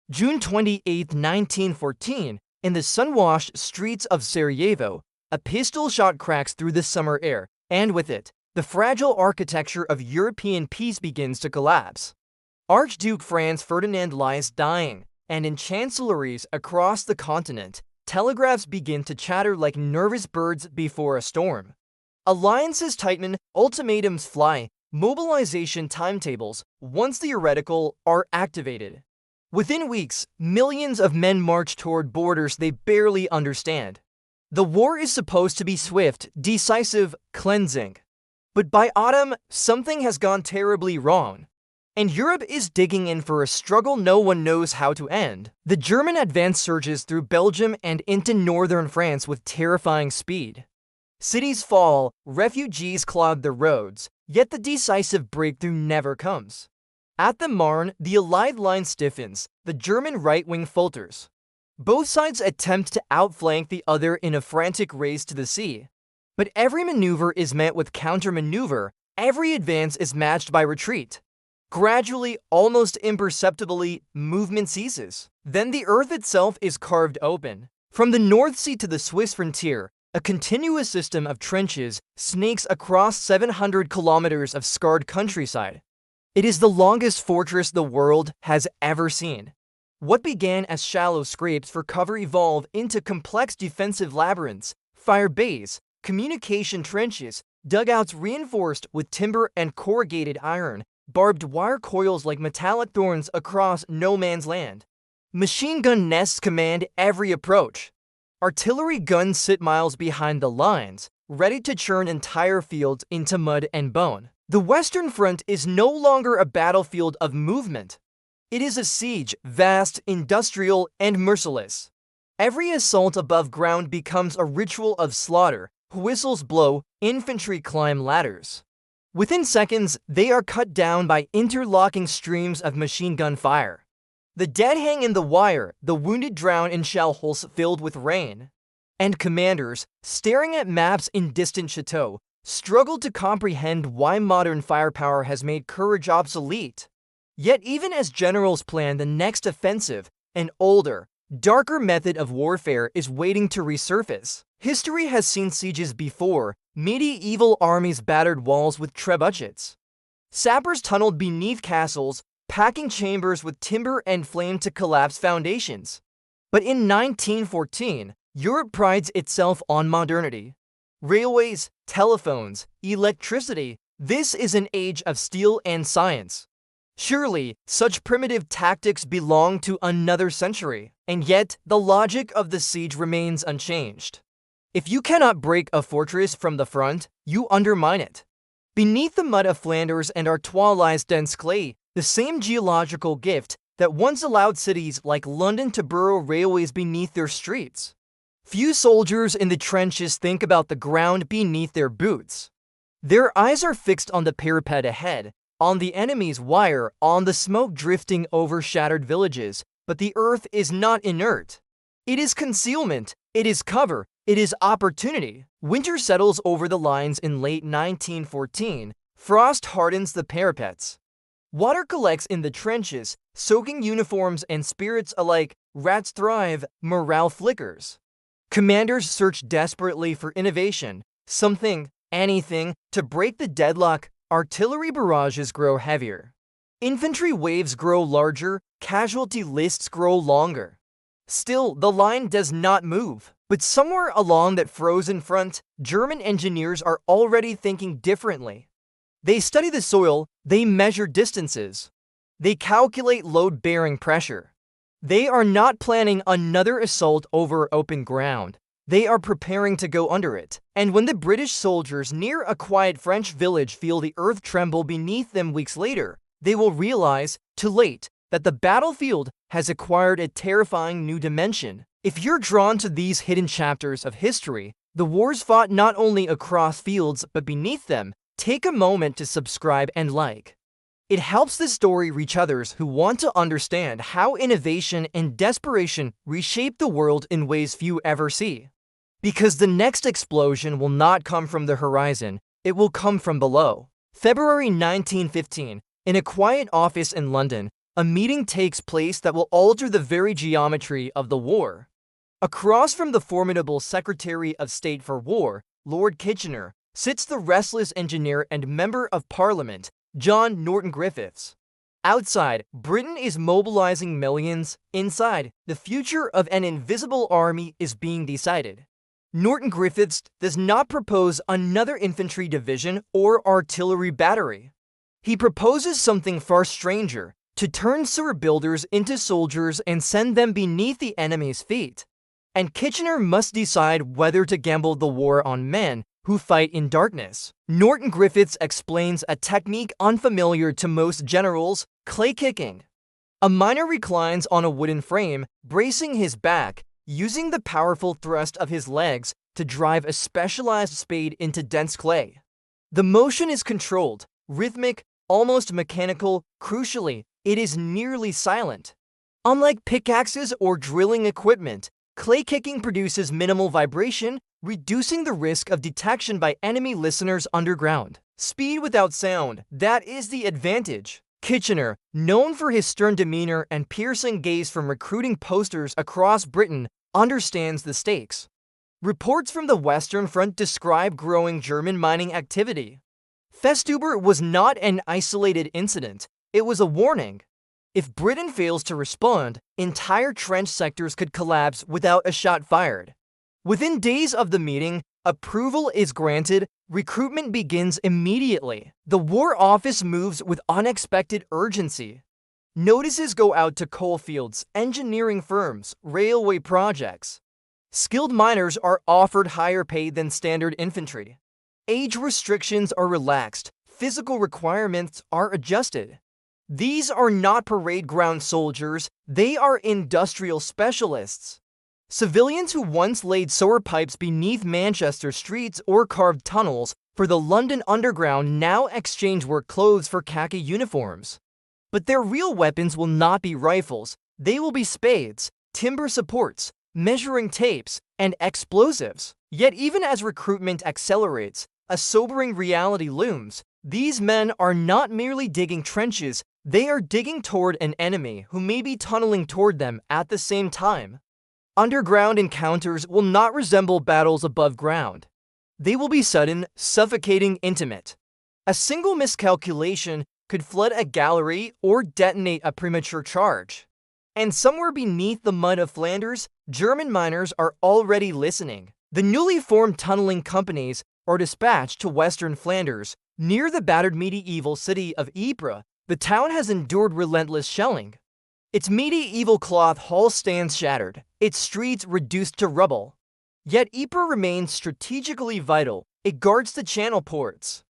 June 28, 1914, in the sun-washed streets of Sarajevo, a pistol shot cracks through the summer air, and with it, the fragile architecture of European peace begins to collapse. Archduke Franz Ferdinand lies dying, and in chancelleries across the continent, telegraphs begin to chatter like nervous birds before a storm. Alliances tighten, ultimatums fly, mobilization timetables, once theoretical, are activated. Within weeks, millions of men march toward borders they barely understand. The war is supposed to be swift, decisive, cleansing. But by autumn, something has gone terribly wrong. And Europe is digging in for a struggle no one knows how to end. The German advance surges through Belgium and into northern France with terrifying speed. Cities fall, refugees clog the roads, yet the decisive breakthrough never comes. At the Marne, the Allied line stiffens, the German right wing falters. Both sides attempt to outflank the other in a frantic race to the sea. But every maneuver is met with counter-maneuver, every advance is matched by retreat. Gradually, almost imperceptibly, movement ceases. Then the earth itself is carved open. From the North Sea to the Swiss frontier, a continuous system of trenches snakes across 700 kilometers of scarred countryside. It is the longest fortress the world has ever seen. What began as shallow scrapes for cover evolve into complex defensive labyrinths, fire bays, communication trenches, dugouts reinforced with timber and corrugated iron, barbed wire coils like metallic thorns across no man's land. Machine gun nests command every approach. Artillery guns sit miles behind the lines, ready to churn entire fields into mud and bone. The Western Front is no longer a battlefield of movement. It is a siege, vast, industrial, and merciless. Every assault above ground becomes a ritual of slaughter. Whistles blow, infantry climb ladders. Within seconds, they are cut down by interlocking streams of machine gun fire. The dead hang in the wire, the wounded drown in shell holes filled with rain. And commanders, staring at maps in distant chateaux, struggle to comprehend why modern firepower has made courage obsolete. Yet even as generals plan the next offensive, an older, darker method of warfare is waiting to resurface. History has seen sieges before. Medieval armies battered walls with trebuchets. Sappers tunneled beneath castles, packing chambers with timber and flame to collapse foundations. But in 1914, Europe prides itself on modernity. Railways, telephones, electricity, this is an age of steel and science. Surely, such primitive tactics belong to another century, and yet the logic of the siege remains unchanged. If you cannot break a fortress from the front, you undermine it. Beneath the mud of Flanders and Artois lies dense clay, the same geological gift that once allowed cities like London to burrow railways beneath their streets. Few soldiers in the trenches think about the ground beneath their boots. Their eyes are fixed on the parapet ahead, on the enemy's wire, on the smoke drifting over shattered villages, but the earth is not inert. It is concealment, it is cover, it is opportunity. Winter settles over the lines in late 1914. Frost hardens the parapets. Water collects in the trenches, soaking uniforms and spirits alike. Rats thrive, morale flickers. Commanders search desperately for innovation, something, anything, to break the deadlock. Artillery barrages grow heavier. Infantry waves grow larger, casualty lists grow longer. Still, the line does not move. But somewhere along that frozen front, German engineers are already thinking differently. They study the soil, they measure distances. They calculate load-bearing pressure. They are not planning another assault over open ground. They are preparing to go under it. And when the British soldiers near a quiet French village feel the earth tremble beneath them weeks later, they will realize, too late, that the battlefield has acquired a terrifying new dimension. If you're drawn to these hidden chapters of history, the wars fought not only across fields but beneath them, take a moment to subscribe and like. It helps the story reach others who want to understand how innovation and desperation reshape the world in ways few ever see. Because the next explosion will not come from the horizon, it will come from below. February 1915, in a quiet office in London, a meeting takes place that will alter the very geometry of the war. Across from the formidable Secretary of State for War, Lord Kitchener, sits the restless engineer and Member of Parliament, John Norton-Griffiths. Outside, Britain is mobilizing millions. Inside, the future of an invisible army is being decided. Norton-Griffiths does not propose another infantry division or artillery battery. He proposes something far stranger, to turn sewer builders into soldiers and send them beneath the enemy's feet. And Kitchener must decide whether to gamble the war on men who fight in darkness. Norton-Griffiths explains a technique unfamiliar to most generals, clay kicking. A miner reclines on a wooden frame, bracing his back, using the powerful thrust of his legs to drive a specialized spade into dense clay. The motion is controlled, rhythmic, almost mechanical. Crucially, it is nearly silent. Unlike pickaxes or drilling equipment, clay kicking produces minimal vibration, reducing the risk of detection by enemy listeners underground. Speed without sound, that is the advantage. Kitchener, known for his stern demeanor and piercing gaze from recruiting posters across Britain, understands the stakes. Reports from the Western Front describe growing German mining activity. Festubert was not an isolated incident, it was a warning. If Britain fails to respond, entire trench sectors could collapse without a shot fired. Within days of the meeting, approval is granted, recruitment begins immediately. The War Office moves with unexpected urgency. Notices go out to coal fields, engineering firms, railway projects. Skilled miners are offered higher pay than standard infantry. Age restrictions are relaxed, physical requirements are adjusted. These are not parade ground soldiers, they are industrial specialists. Civilians who once laid sewer pipes beneath Manchester streets or carved tunnels for the London Underground now exchange work clothes for khaki uniforms. But their real weapons will not be rifles, they will be spades, timber supports, measuring tapes, and explosives. Yet even as recruitment accelerates, a sobering reality looms. These men are not merely digging trenches, they are digging toward an enemy who may be tunneling toward them at the same time. Underground encounters will not resemble battles above ground. They will be sudden, suffocating, intimate. A single miscalculation could flood a gallery or detonate a premature charge. And somewhere beneath the mud of Flanders, German miners are already listening. The newly formed tunneling companies are dispatched to western Flanders, near the battered medieval city of Ypres. The town has endured relentless shelling. Its medieval cloth hall stands shattered, its streets reduced to rubble. Yet Ypres remains strategically vital. It guards the channel ports.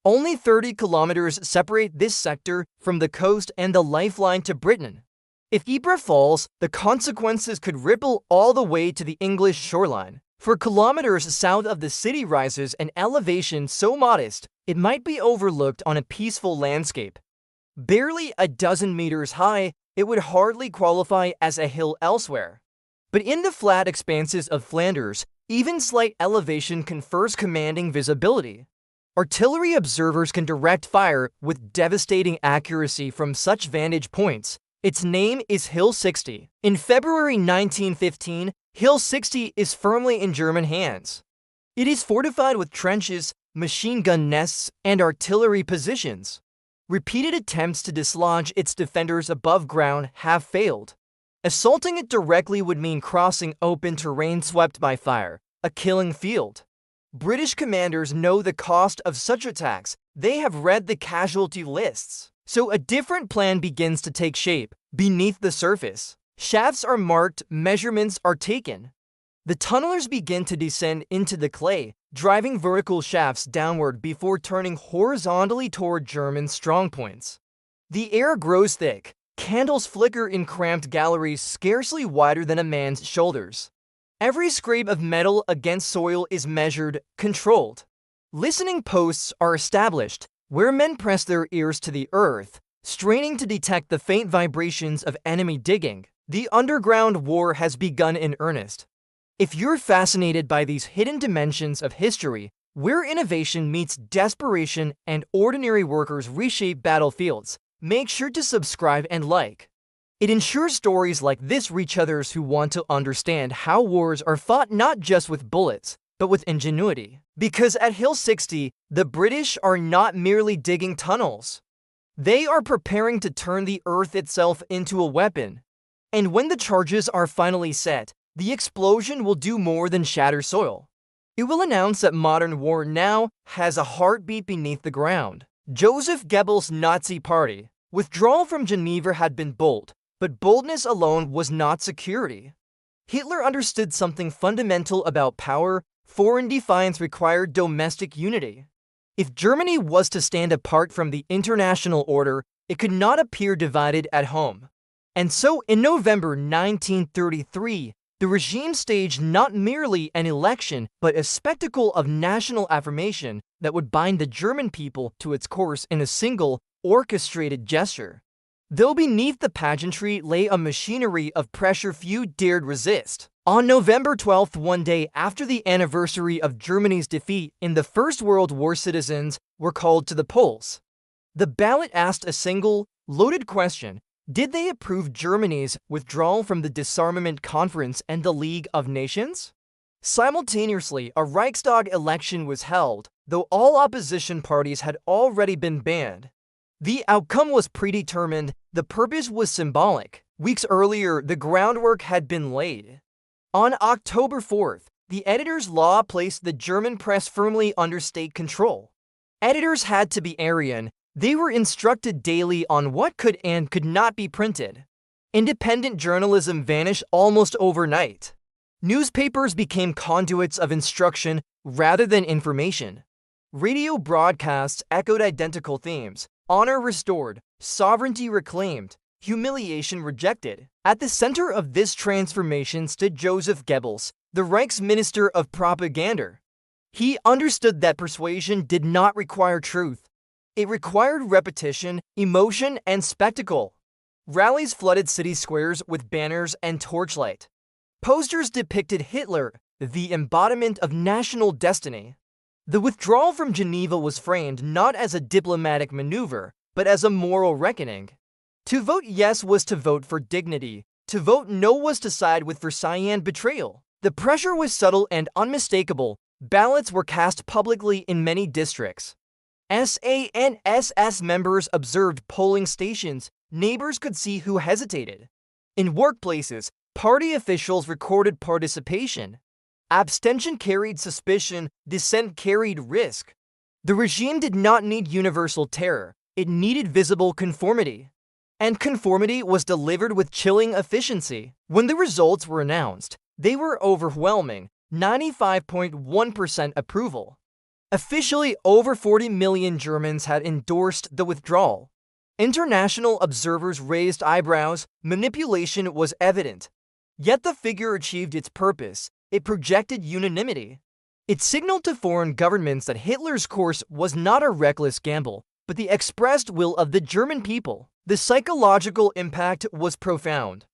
Only 30 kilometers separate this sector from the coast and the lifeline to Britain. If Ypres falls, the consequences could ripple all the way to the English shoreline. For kilometers south of the city rises an elevation so modest, it might be overlooked on a peaceful landscape. Barely a dozen meters high, it would hardly qualify as a hill elsewhere. But in the flat expanses of Flanders, even slight elevation confers commanding visibility. Artillery observers can direct fire with devastating accuracy from such vantage points. Its name is Hill 60. In February 1915, Hill 60 is firmly in German hands. It is fortified with trenches, machine gun nests, and artillery positions. Repeated attempts to dislodge its defenders above ground have failed. Assaulting it directly would mean crossing open terrain swept by fire, a killing field. British commanders know the cost of such attacks. They have read the casualty lists. So a different plan begins to take shape beneath the surface. Shafts are marked, measurements are taken. The tunnelers begin to descend into the clay, driving vertical shafts downward before turning horizontally toward German strongpoints. The air grows thick. Candles flicker in cramped galleries scarcely wider than a man's shoulders. Every scrape of metal against soil is measured, controlled. Listening posts are established, where men press their ears to the earth, straining to detect the faint vibrations of enemy digging. The underground war has begun in earnest. If you're fascinated by these hidden dimensions of history, where innovation meets desperation and ordinary workers reshape battlefields, make sure to subscribe and like. It ensures stories like this reach others who want to understand how wars are fought not just with bullets, but with ingenuity. Because at Hill 60, the British are not merely digging tunnels. They are preparing to turn the earth itself into a weapon. And when the charges are finally set, the explosion will do more than shatter soil. It will announce that modern war now has a heartbeat beneath the ground. Joseph Goebbels' Nazi Party. Withdrawal from Geneva had been bold, but boldness alone was not security. Hitler understood something fundamental about power. Foreign defiance required domestic unity. If Germany was to stand apart from the international order, it could not appear divided at home. And so, in November 1933, the regime staged not merely an election, but a spectacle of national affirmation that would bind the German people to its course in a single, orchestrated gesture. Though beneath the pageantry lay a machinery of pressure few dared resist. On November 12th, one day after the anniversary of Germany's defeat in the First World War, citizens were called to the polls. The ballot asked a single, loaded question: did they approve Germany's withdrawal from the Disarmament Conference and the League of Nations? Simultaneously, a Reichstag election was held, though all opposition parties had already been banned. The outcome was predetermined, the purpose was symbolic. Weeks earlier, the groundwork had been laid. On October 4th, the editor's law placed the German press firmly under state control. Editors had to be Aryan. They were instructed daily on what could and could not be printed. Independent journalism vanished almost overnight. Newspapers became conduits of instruction rather than information. Radio broadcasts echoed identical themes: honor restored, sovereignty reclaimed, humiliation rejected. At the center of this transformation stood Joseph Goebbels, the Reich's Minister of Propaganda. He understood that persuasion did not require truth. It required repetition, emotion, and spectacle. Rallies flooded city squares with banners and torchlight. Posters depicted Hitler, the embodiment of national destiny. The withdrawal from Geneva was framed not as a diplomatic maneuver, but as a moral reckoning. To vote yes was to vote for dignity. To vote no was to side with Versailles betrayal. The pressure was subtle and unmistakable. Ballots were cast publicly in many districts. SANSS members observed polling stations. Neighbors could see who hesitated. In workplaces, party officials recorded participation. Abstention carried suspicion, dissent carried risk. The regime did not need universal terror. It needed visible conformity. And conformity was delivered with chilling efficiency. When the results were announced, they were overwhelming: 95.1% approval. Officially, over 40 million Germans had endorsed the withdrawal. International observers raised eyebrows. Manipulation was evident. Yet the figure achieved its purpose. It projected unanimity. It signaled to foreign governments that Hitler's course was not a reckless gamble, but the expressed will of the German people. The psychological impact was profound.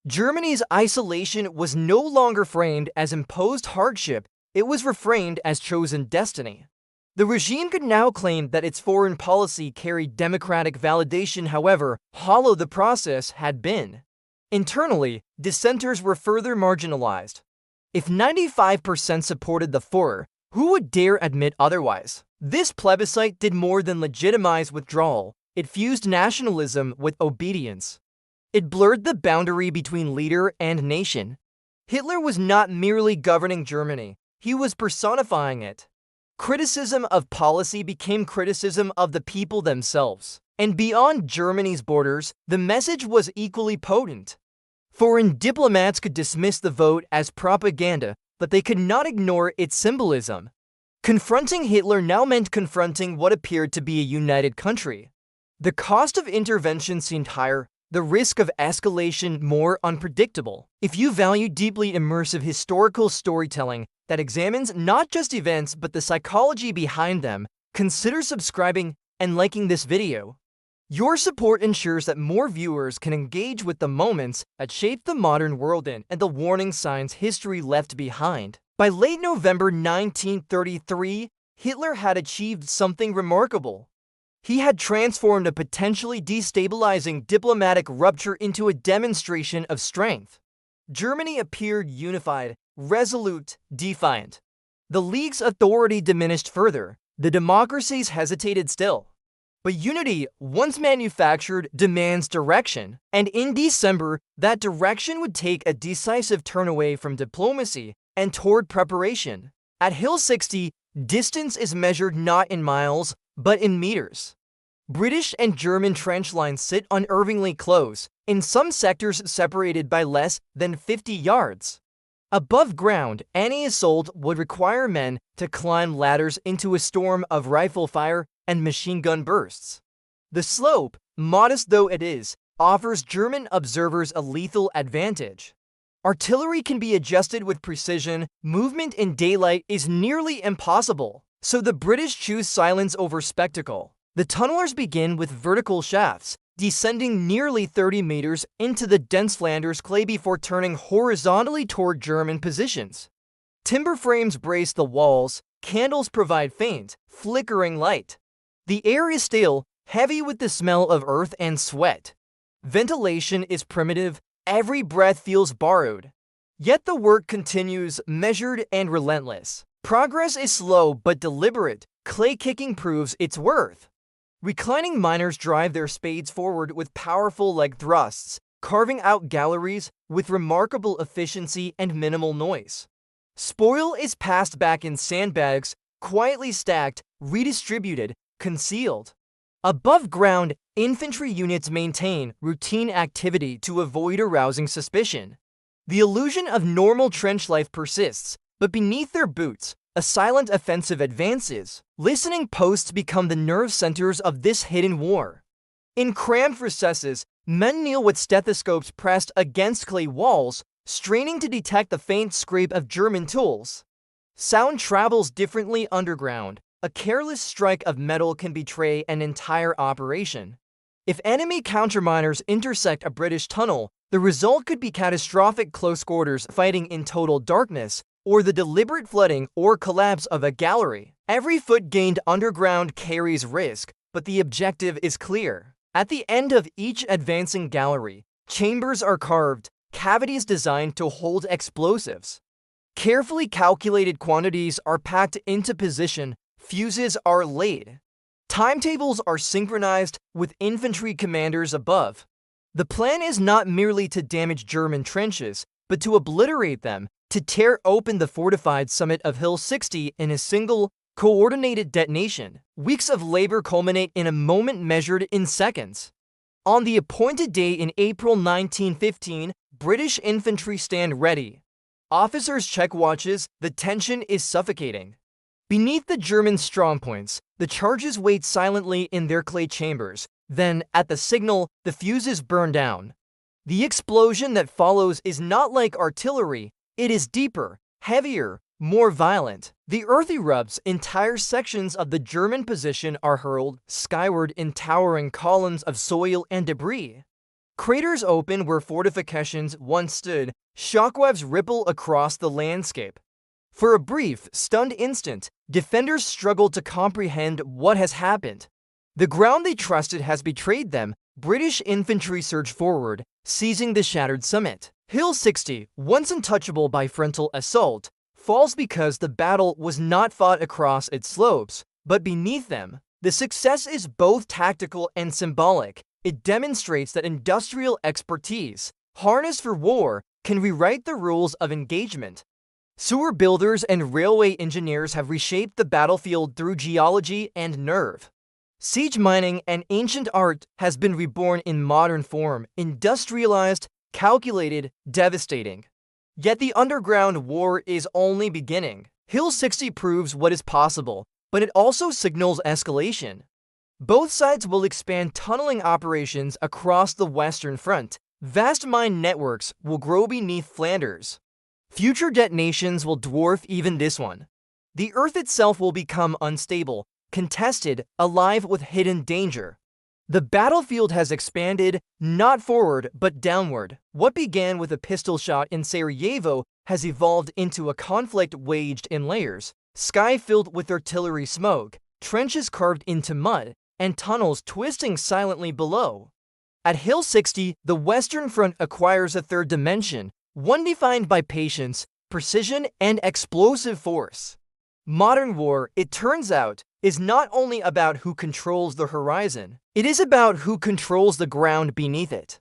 Germany's isolation was no longer framed as imposed hardship, it was reframed as chosen destiny. The regime could now claim that its foreign policy carried democratic validation, however hollow the process had been. Internally, dissenters were further marginalized. If 95% supported the Führer, who would dare admit otherwise? This plebiscite did more than legitimize withdrawal. It fused nationalism with obedience. It blurred the boundary between leader and nation. Hitler was not merely governing Germany, he was personifying it. Criticism of policy became criticism of the people themselves. And beyond Germany's borders, the message was equally potent. Foreign diplomats could dismiss the vote as propaganda, but they could not ignore its symbolism. Confronting Hitler now meant confronting what appeared to be a united country. The cost of intervention seemed higher, the risk of escalation more unpredictable. If you value deeply immersive historical storytelling that examines not just events but the psychology behind them, consider subscribing and liking this video. Your support ensures that more viewers can engage with the moments that shaped the modern world and the warning signs history left behind. By late November 1933, Hitler had achieved something remarkable. He had transformed a potentially destabilizing diplomatic rupture into a demonstration of strength. Germany appeared unified, resolute, defiant. The League's authority diminished further. The democracies hesitated still. But unity, once manufactured, demands direction, and in December, that direction would take a decisive turn away from diplomacy and toward preparation. At Hill 60, distance is measured not in miles, but in meters. British and German trench lines sit unnervingly close, in some sectors separated by less than 50 yards. Above ground, any assault would require men to climb ladders into a storm of rifle fire and machine gun bursts. The slope, modest though it is, offers German observers a lethal advantage. Artillery can be adjusted with precision, movement in daylight is nearly impossible, so the British choose silence over spectacle. The tunnelers begin with vertical shafts, descending nearly 30 meters into the dense Flanders clay before turning horizontally toward German positions. Timber frames brace the walls, candles provide faint, flickering light. The air is still, heavy with the smell of earth and sweat. Ventilation is primitive, every breath feels borrowed. Yet the work continues, measured and relentless. Progress is slow but deliberate, clay kicking proves its worth. Reclining miners drive their spades forward with powerful leg thrusts, carving out galleries with remarkable efficiency and minimal noise. Spoil is passed back in sandbags, quietly stacked, redistributed, concealed. Above ground, infantry units maintain routine activity to avoid arousing suspicion. The illusion of normal trench life persists, but beneath their boots, a silent offensive advances. Listening posts become the nerve centers of this hidden war. In cramped recesses, men kneel with stethoscopes pressed against clay walls, straining to detect the faint scrape of German tools. Sound travels differently underground. A careless strike of metal can betray an entire operation. If enemy counterminers intersect a British tunnel, the result could be catastrophic close quarters fighting in total darkness, or the deliberate flooding or collapse of a gallery. Every foot gained underground carries risk, but the objective is clear. At the end of each advancing gallery, chambers are carved, cavities designed to hold explosives. Carefully calculated quantities are packed into position, fuses are laid. Timetables are synchronized with infantry commanders above. The plan is not merely to damage German trenches, but to obliterate them, to tear open the fortified summit of Hill 60 in a single, coordinated detonation. Weeks of labor culminate in a moment measured in seconds. On the appointed day in April 1915, British infantry stand ready. Officers check watches, the tension is suffocating. Beneath the German strongpoints, the charges wait silently in their clay chambers. Then, at the signal, the fuses burn down. The explosion that follows is not like artillery, it is deeper, heavier, more violent. The earth erupts, entire sections of the German position are hurled skyward in towering columns of soil and debris. Craters open where fortifications once stood, shockwaves ripple across the landscape. For a brief, stunned instant, defenders struggle to comprehend what has happened. The ground they trusted has betrayed them. British infantry surge forward, seizing the shattered summit. Hill 60, once untouchable by frontal assault, falls because the battle was not fought across its slopes, but beneath them. The success is both tactical and symbolic. It demonstrates that industrial expertise, harnessed for war, can rewrite the rules of engagement. Sewer builders and railway engineers have reshaped the battlefield through geology and nerve. Siege mining, an ancient art, has been reborn in modern form, industrialized, calculated, devastating. Yet the underground war is only beginning. Hill 60 proves what is possible, but it also signals escalation. Both sides will expand tunneling operations across the Western Front. Vast mine networks will grow beneath Flanders. Future detonations will dwarf even this one. The Earth itself will become unstable, contested, alive with hidden danger. The battlefield has expanded, not forward, but downward. What began with a pistol shot in Sarajevo has evolved into a conflict waged in layers. Sky filled with artillery smoke, trenches carved into mud, and tunnels twisting silently below. At Hill 60, the Western Front acquires a third dimension, one defined by patience, precision, and explosive force. Modern war, it turns out, is not only about who controls the horizon, it is about who controls the ground beneath it.